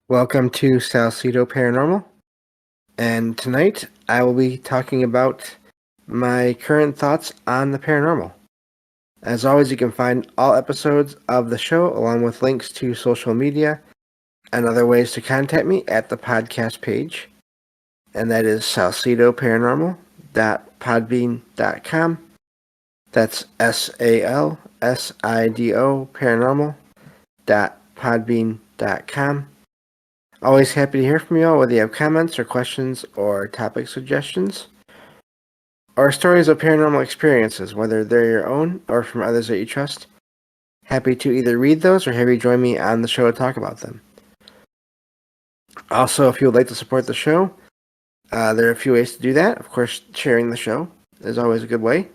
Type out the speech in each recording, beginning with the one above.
Welcome to Salcedo Paranormal, and tonight I will be talking about my current thoughts on the paranormal. As always, you can find all episodes of the show along with links to social media and other ways to contact me at the podcast page, and that is salcedoparanormal.podbean.com. That's SALSIDO paranormal.podbean.com. Always happy to hear from you all, whether you have comments or questions or topic suggestions, or stories of paranormal experiences, whether they're your own or from others that you trust. Happy to either read those or have you join me on the show to talk about them. Also, if you would like to support the show, there are a few ways to do that. Of course, sharing the show is always a good way.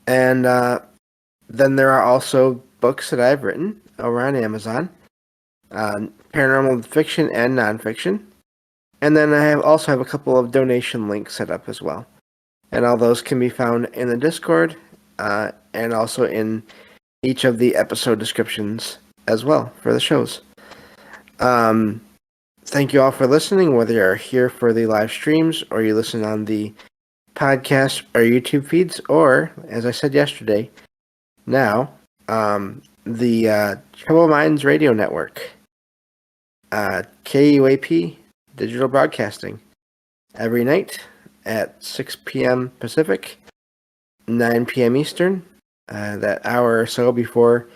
And then there are also books that I've written over on Amazon. Paranormal fiction and nonfiction. And then I also have a couple of donation links set up as well. And all those can be found in the Discord and also in each of the episode descriptions as well for the shows. Thank you all for listening, whether you're here for the live streams or you listen on the podcast or YouTube feeds, or, as I said yesterday, now, the Troubled Minds Radio Network. KUAP Digital Broadcasting every night at 6 p.m. Pacific, 9 p.m. Eastern, that hour or so before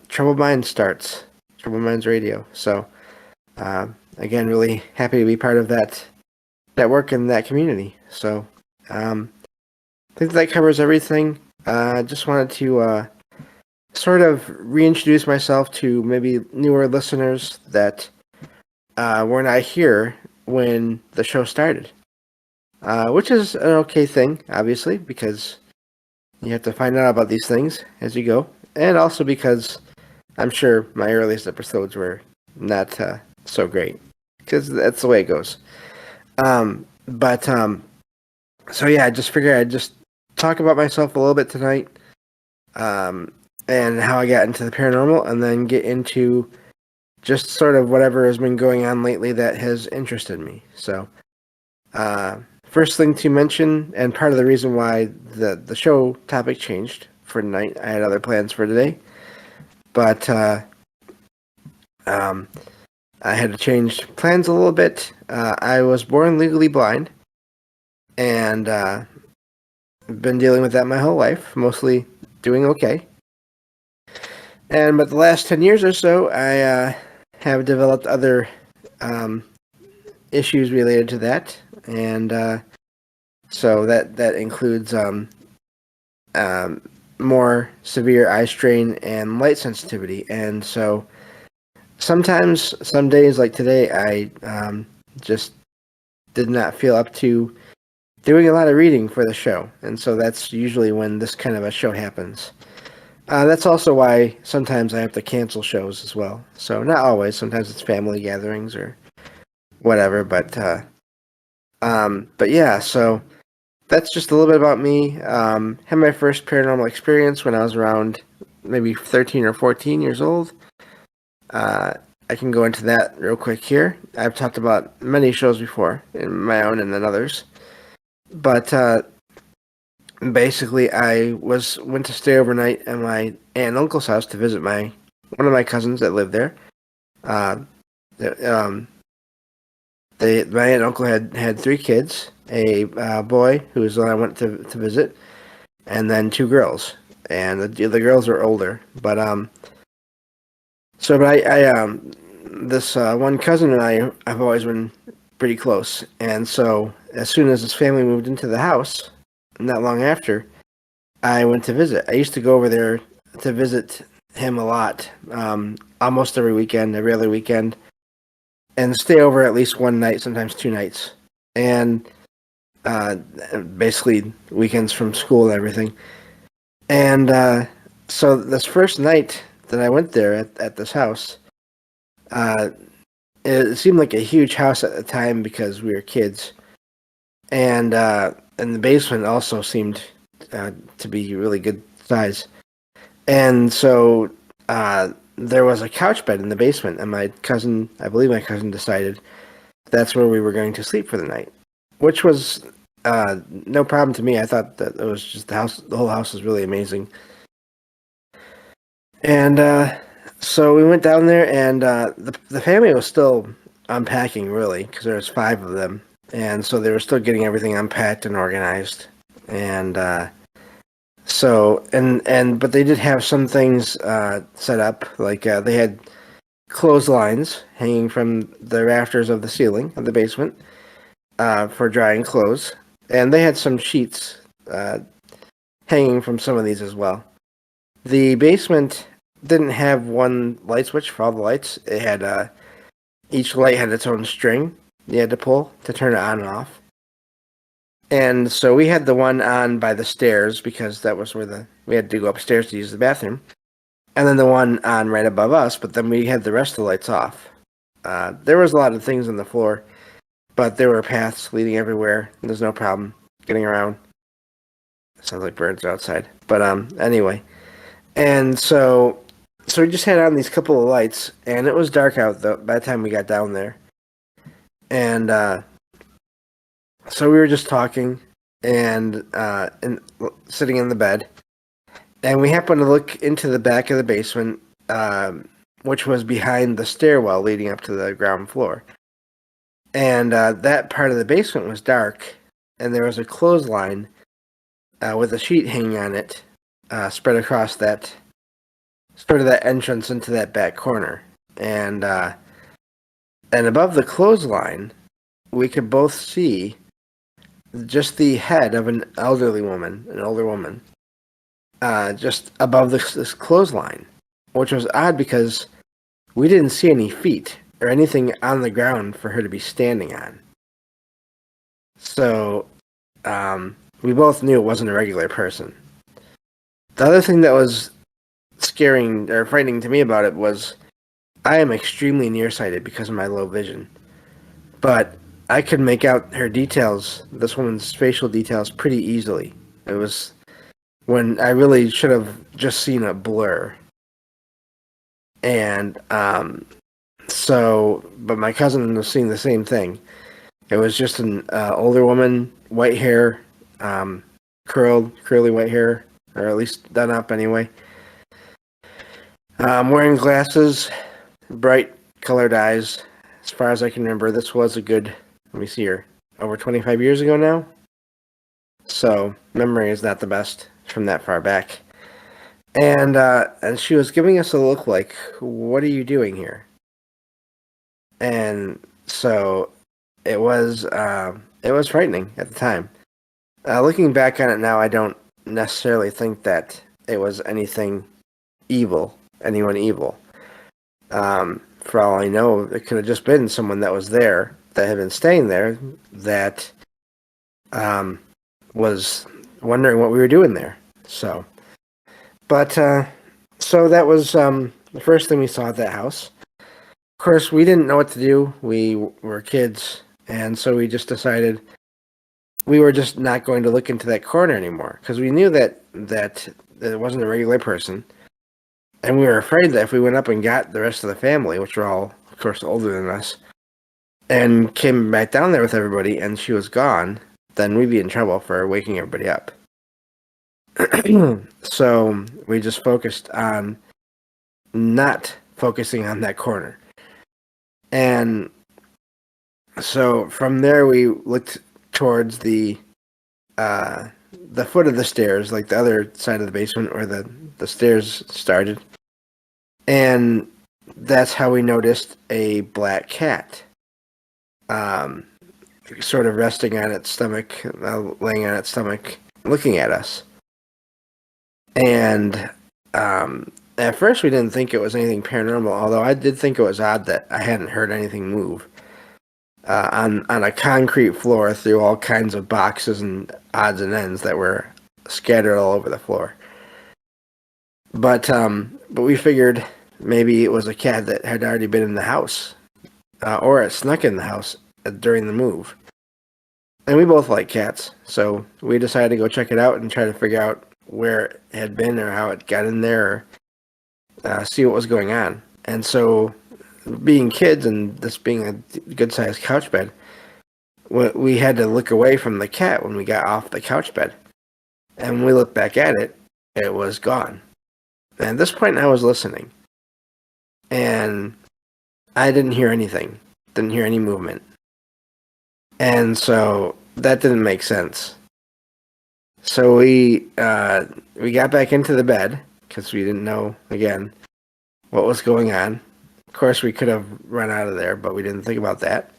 Troubled Minds starts, Troubled Minds Radio. So, again, really happy to be part of that network and that community. So, I think that covers everything. Just wanted to sort of reintroduce myself to maybe newer listeners that were not here when the show started, which is an okay thing, obviously, because you have to find out about these things as you go, and also because I'm sure my earliest episodes were not so great, because that's the way it goes. So yeah, I just figured I'd just talk about myself a little bit tonight. And how I got into the paranormal, and then get into just sort of whatever has been going on lately that has interested me. So, first thing to mention, and part of the reason why the show topic changed for tonight, I had other plans for today, but I had to change plans a little bit. I was born legally blind, and been dealing with that my whole life, mostly doing okay. But the last 10 years or so, I have developed other issues related to that, and so that includes more severe eye strain and light sensitivity. And so sometimes, some days like today, I just did not feel up to doing a lot of reading for the show, and so that's usually when this kind of a show happens. That's also why sometimes I have to cancel shows as well. So not always. Sometimes it's family gatherings or whatever. But yeah. So that's just a little bit about me. Had my first paranormal experience when I was around maybe 13 or 14 years old. I can go into that real quick here. I've talked about many shows before, in my own and then others. But basically, I went to stay overnight at my aunt and uncle's house to visit one of my cousins that lived there. My aunt and uncle had 3 kids, a boy who was the one I went to visit, and then 2 girls. And the girls were older, but this one cousin and I've always been pretty close, and so as soon as his family moved into the house, not long after, I went to visit. I used to go over there to visit him a lot, almost every weekend, every other weekend, and stay over at least one night, sometimes 2 nights, and basically weekends from school and everything. And so this first night that I went there at this house, it seemed like a huge house at the time because we were kids, and the basement also seemed to be really good size. And so there was a couch bed in the basement, and I believe my cousin decided that's where we were going to sleep for the night, which was no problem to me. I thought that it was just the whole house was really amazing. And so we went down there, and the family was still unpacking, really, because there was 5 of them, and so they were still getting everything unpacked and organized. And but they did have some things set up, like they had clotheslines hanging from the rafters of the ceiling of the basement for drying clothes, and they had some sheets hanging from some of these as well. The basement didn't have one light switch for all the lights. It had each light had its own string you had to pull to turn it on and off. And so we had the one on by the stairs because that was where we had to go upstairs to use the bathroom. And then the one on right above us, but then we had the rest of the lights off. There was a lot of things on the floor, but there were paths leading everywhere. There's no problem getting around. Sounds like birds outside. But anyway. And so we just had on these couple of lights, and it was dark out by the time we got down there. And so we were just talking and sitting in the bed. And we happened to look into the back of the basement, which was behind the stairwell leading up to the ground floor. And that part of the basement was dark, and there was a clothesline with a sheet hanging on it, spread across that entrance into that back corner. And above the clothesline, we could both see just the head of an older woman, just above this clothesline, which was odd because we didn't see any feet or anything on the ground for her to be standing on. So we both knew it wasn't a regular person. The other thing that was scaring or frightening to me about it was I am extremely nearsighted because of my low vision. But I could make out her details, this woman's facial details, pretty easily. It was when I really should have just seen a blur. And but my cousin was seeing the same thing. It was just an older woman, white hair, curly white hair, or at least done up anyway. Wearing glasses, bright colored eyes. As far as I can remember, this was a good, let me see here, over 25 years ago now. So memory is not the best from that far back. And she was giving us a look like, what are you doing here? And so it was frightening at the time. Looking back on it now, I don't necessarily think that it was anyone evil. For all I know, it could have just been someone that was there, that had been staying there, that was wondering what we were doing there. So that was the first thing we saw at that house. Of course, we didn't know what to do. We were kids, and so we just decided we were just not going to look into that corner anymore because we knew that it wasn't a regular person. And we were afraid that if we went up and got the rest of the family, which were all, of course, older than us, and came back down there with everybody and she was gone, then we'd be in trouble for waking everybody up. So we just focused on not focusing on that corner. And so from there we looked towards the foot of the stairs, like the other side of the basement where the stairs started. And that's how we noticed a black cat, sort of resting on its stomach, laying on its stomach, looking at us. And at first we didn't think it was anything paranormal, although I did think it was odd that I hadn't heard anything move on a concrete floor through all kinds of boxes and odds and ends that were scattered all over the floor. But we figured maybe it was a cat that had already been in the house, or it snuck in the house during the move. And we both like cats, so we decided to go check it out and try to figure out where it had been or how it got in there, or see what was going on. And so, being kids and this being a good-sized couch bed, we had to look away from the cat when we got off the couch bed. And when we looked back at it, it was gone. And at this point, I was listening. And I didn't hear anything. Didn't hear any movement. And so that didn't make sense. So we got back into the bed because we didn't know, again, what was going on. Of course, we could have run out of there, but we didn't think about that.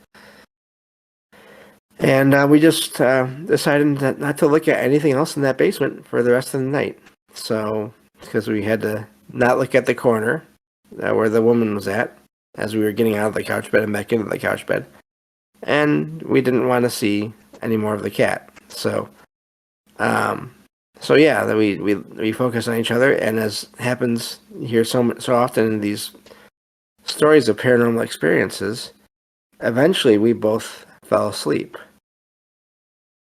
And we just decided not to look at anything else in that basement for the rest of the night. So, because we had to not look at the corner where the woman was at as we were getting out of the couch bed and back into the couch bed. And we didn't want to see any more of the cat. So yeah, we focus on each other, and as happens here so often in these stories of paranormal experiences, eventually we both fell asleep.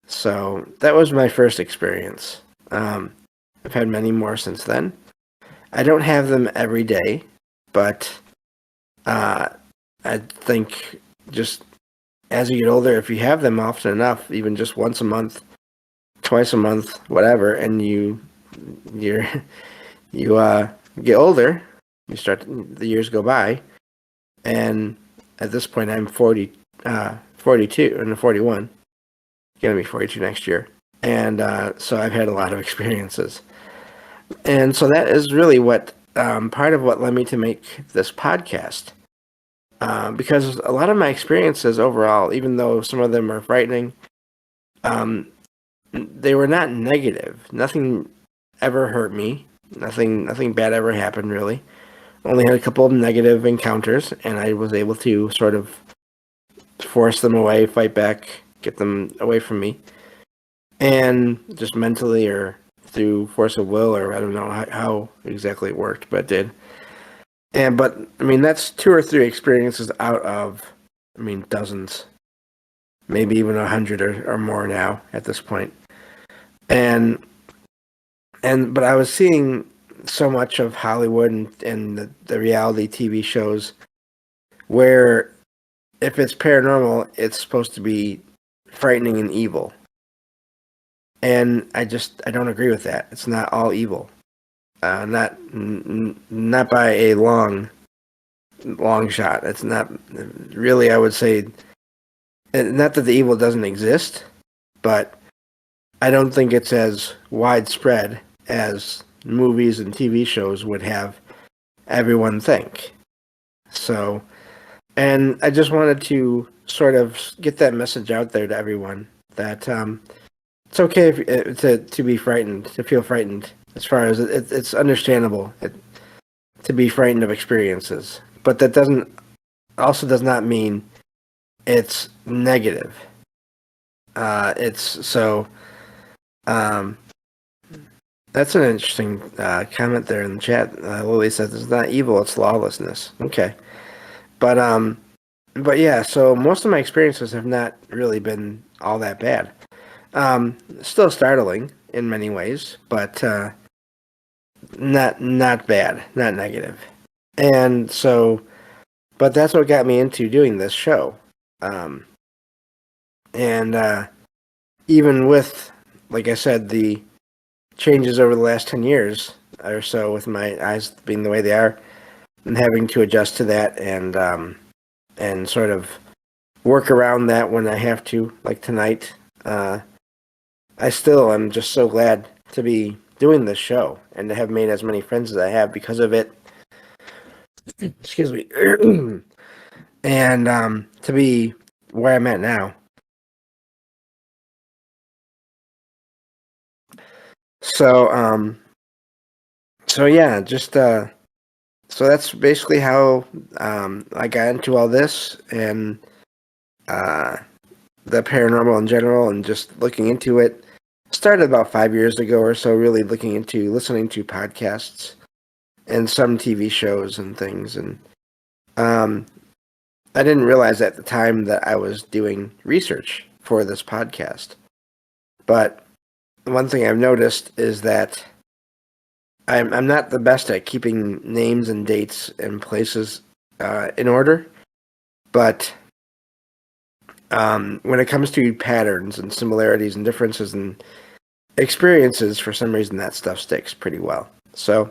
So that was my first experience. I've had many more since then. I don't have them every day, but I think just as you get older, if you have them often enough, even just once a month, twice a month, whatever, and you get older, the years go by, and at this point I'm 42 and 41, gonna be 42 next year, and so I've had a lot of experiences, and so that is really what part of what led me to make this podcast, because a lot of my experiences overall, even though some of them are frightening, they were not negative. Nothing ever hurt me. Nothing bad ever happened, really. Only had a couple of negative encounters, and I was able to sort of force them away, fight back, get them away from me. And just mentally or through force of will, or I don't know how exactly it worked, but it did. But, I mean, that's 2 or 3 experiences out of, dozens. Maybe even 100 or more now at this point. But I was seeing so much of Hollywood and the reality TV shows where if it's paranormal, it's supposed to be frightening and evil. And I don't agree with that. It's not all evil. Not by a long shot. It's not really, I would say, not that the evil doesn't exist, but I don't think it's as widespread as movies and TV shows would have everyone think. So, and I just wanted to sort of get that message out there to everyone that it's okay to be frightened, to feel frightened. As far as it's understandable to be frightened of experiences, but that does not mean it's negative. That's an interesting comment there in the chat. Lily says it's not evil, it's lawlessness. Okay. But yeah, so most of my experiences have not really been all that bad. Still startling in many ways, but not bad, not negative. And so, but that's what got me into doing this show. Even with, like I said, the changes over the last 10 years or so with my eyes being the way they are and having to adjust to that and sort of work around that when I have to, like tonight. I still am just so glad to be doing this show and to have made as many friends as I have because of it. Excuse me. And to be where I'm at now. So yeah, just so that's basically how I got into all this and the paranormal in general, and just looking into it. Started about 5 years ago or so, really listening to podcasts and some TV shows and things, and I didn't realize at the time that I was doing research for this podcast. But one thing I've noticed is that I'm not the best at keeping names and dates and places in order, but when it comes to patterns and similarities and differences and experiences, for some reason that stuff sticks pretty well. So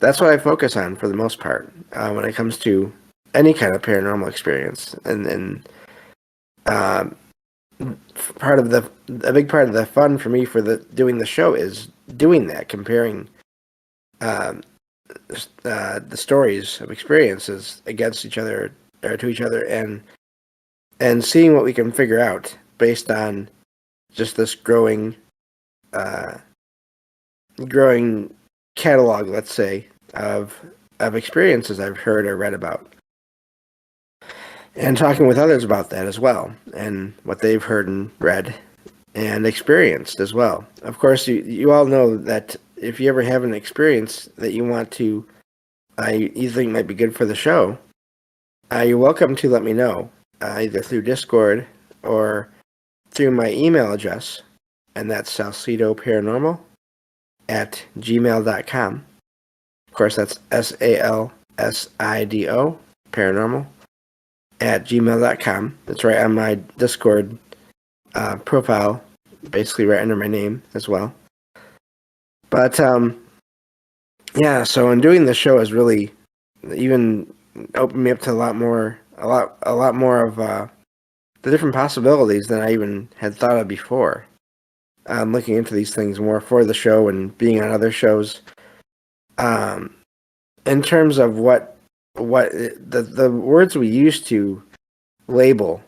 that's what I focus on for the most part when it comes to any kind of paranormal experience. And uh, a big part of the fun for me for doing the show is doing that, comparing um, the stories of experiences against each other or to each other, and seeing what we can figure out based on just this uh, growing catalog, let's say, of experiences I've heard or read about, and talking with others about that as well, and what they've heard and read and experienced as well. Of course, you all know that if you ever have an experience that you want to, you think might be good for the show, you're welcome to let me know, either through Discord or through my email address, and that's salsidoparanormal@gmail.com. Of course, that's SALSIDO, paranormal, at gmail.com. That's right on my Discord profile, basically right under my name as well. But yeah, so in doing the show has really even opened me up to a lot more of the different possibilities than I even had thought of before. Looking into these things more for the show and being on other shows. In terms of what the words we use to label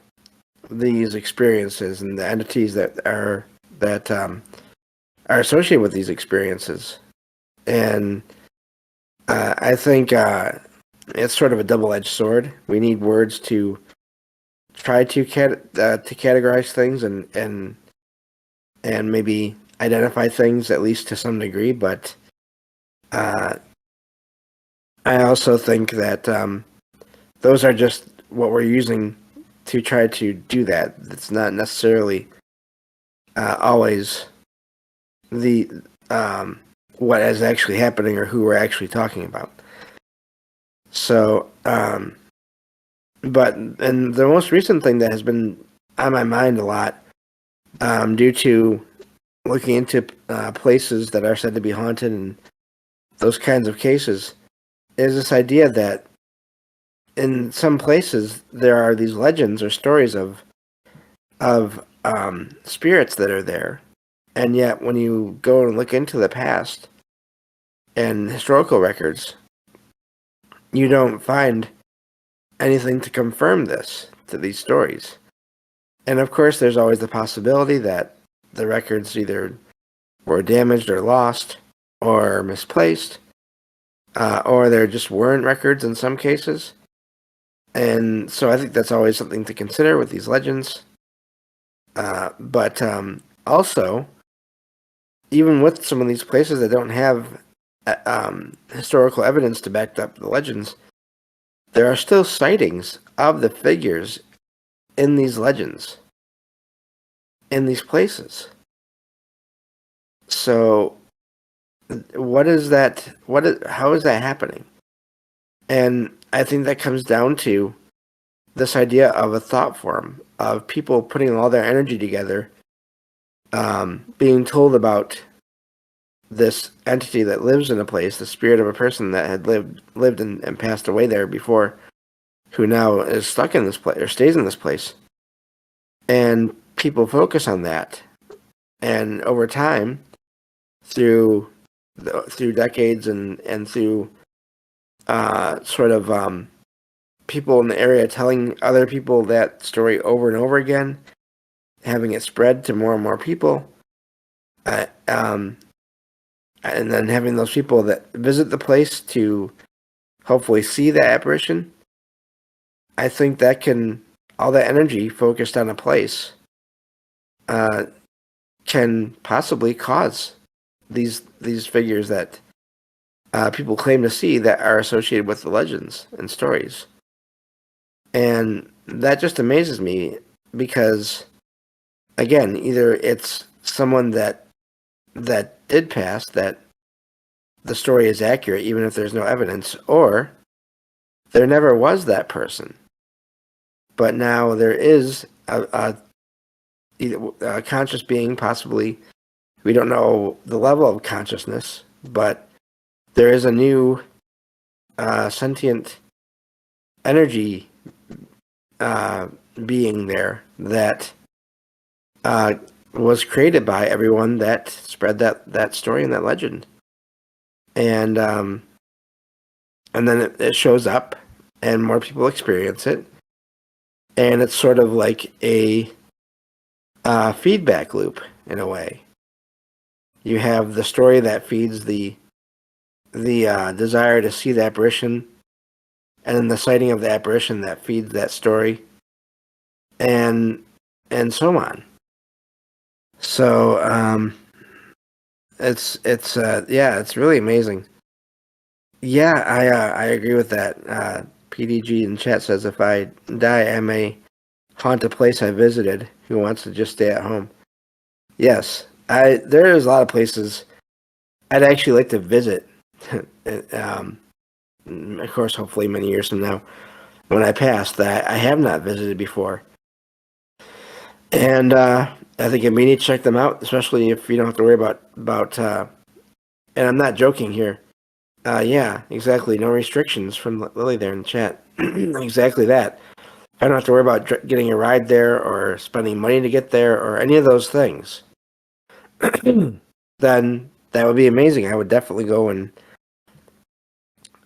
these experiences and the entities that are associated with these experiences, and I think it's sort of a double-edged sword. We need words to try to categorize things and maybe identify things at least to some degree, but I also think that those are just what we're using to try to do that. It's not necessarily always the what is actually happening or who we're actually talking about. So, but and the most recent thing that has been on my mind a lot, due to looking into places that are said to be haunted and those kinds of cases, is this idea that in some places there are these legends or stories of spirits that are there, and yet when you go and look into the past and historical records, you don't find anything to confirm to these stories. And of course, there's always the possibility that the records either were damaged or lost or misplaced, or there just weren't records in some cases. And so I think that's always something to consider with these legends. But also, even with some of these places that don't have historical evidence to back up the legends, there are still sightings of the figures in these legends, in these places. So, what is that? How is that happening? And I think that comes down to this idea of a thought form, of people putting all their energy together, being told about this entity that lives in a place, the spirit of a person that had lived and passed away there before, who now is stuck in this place or stays in this place. And people focus on that. And over time, through decades and through sort of people in the area telling other people that story over and over again, having it spread to more and more people, and then having those people that visit the place to hopefully see the apparition, I think that all that energy focused on a place can possibly cause these figures that people claim to see that are associated with the legends and stories. And that just amazes me because, again, either it's someone that did pass, that the story is accurate, even if there's no evidence, or there never was that person, but now there is a conscious being, possibly. We don't know the level of consciousness, but there is a new sentient energy being there that was created by everyone that spread that story and that legend. And then it shows up, and more people experience it, and it's sort of like a feedback loop in a way. You have the story that feeds the desire to see the apparition, and then the sighting of the apparition that feeds that story, and so on. So it's really amazing. Yeah, I agree with that. PDG in chat says, if I die, I may haunt a place I visited. Who wants to just stay at home? Yes, there's a lot of places I'd actually like to visit. Of course, hopefully many years from now, when I pass, that I have not visited before. And I think you may need to check them out, especially if you don't have to worry about and I'm not joking here. Yeah, exactly. No restrictions from Lily there in the chat. Exactly that. I don't have to worry about getting a ride there or spending money to get there or any of those things. Then that would be amazing. I would definitely go and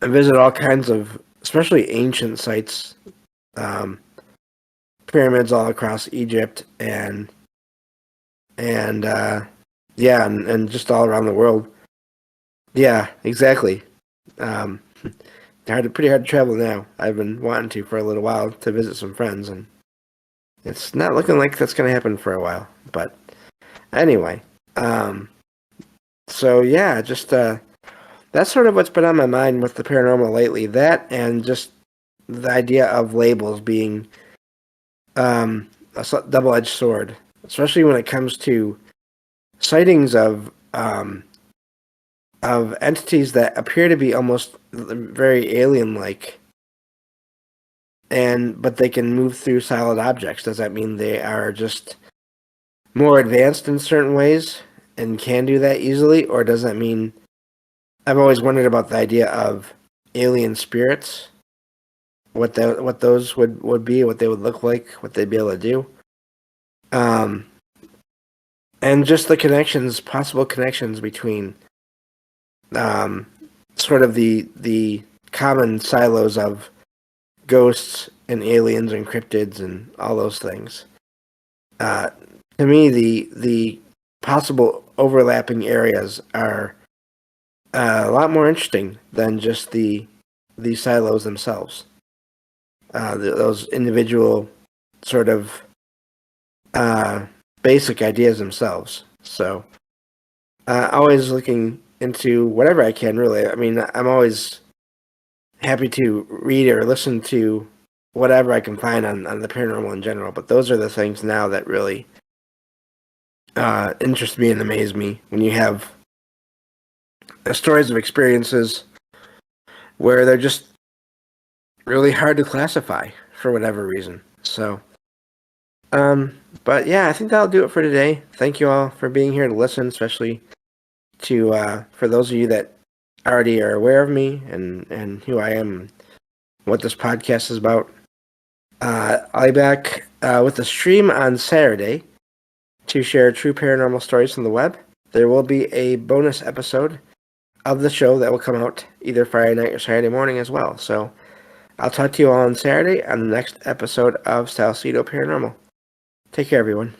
visit all kinds of, especially ancient sites, pyramids all across Egypt and just all around the world. Yeah, exactly. Pretty hard to travel now. I've been wanting to for a little while to visit some friends, and it's not looking like that's going to happen for a while. But anyway, so yeah, just that's sort of what's been on my mind with the paranormal lately. That and just the idea of labels being a double-edged sword, especially when it comes to sightings of entities that appear to be almost very alien-like, but they can move through solid objects. Does that mean they are just more advanced in certain ways and can do that easily, or does that mean... I've always wondered about the idea of alien spirits, what those would be, what they would look like, what they'd be able to do, and just the possible connections between sort of the common silos of ghosts and aliens and cryptids and all those things. To me, the possible overlapping areas are a lot more interesting than just the silos themselves. Those individual sort of basic ideas themselves. So, always looking into whatever I can, really. I mean, I'm always happy to read or listen to whatever I can find on the paranormal in general, but those are the things now that really interest me and amaze me, when you have stories of experiences where they're just really hard to classify for whatever reason. So, but yeah, I think that'll do it for today. Thank you all for being here to listen, especially to for those of you that already are aware of me and who I am, what this podcast is about. I'll be back with a stream on Saturday to share true paranormal stories from the web. There will be a bonus episode of the show that will come out either Friday night or Saturday morning as well. So I'll talk to you all on Saturday on the next episode of Salcedo Paranormal. Take care, everyone.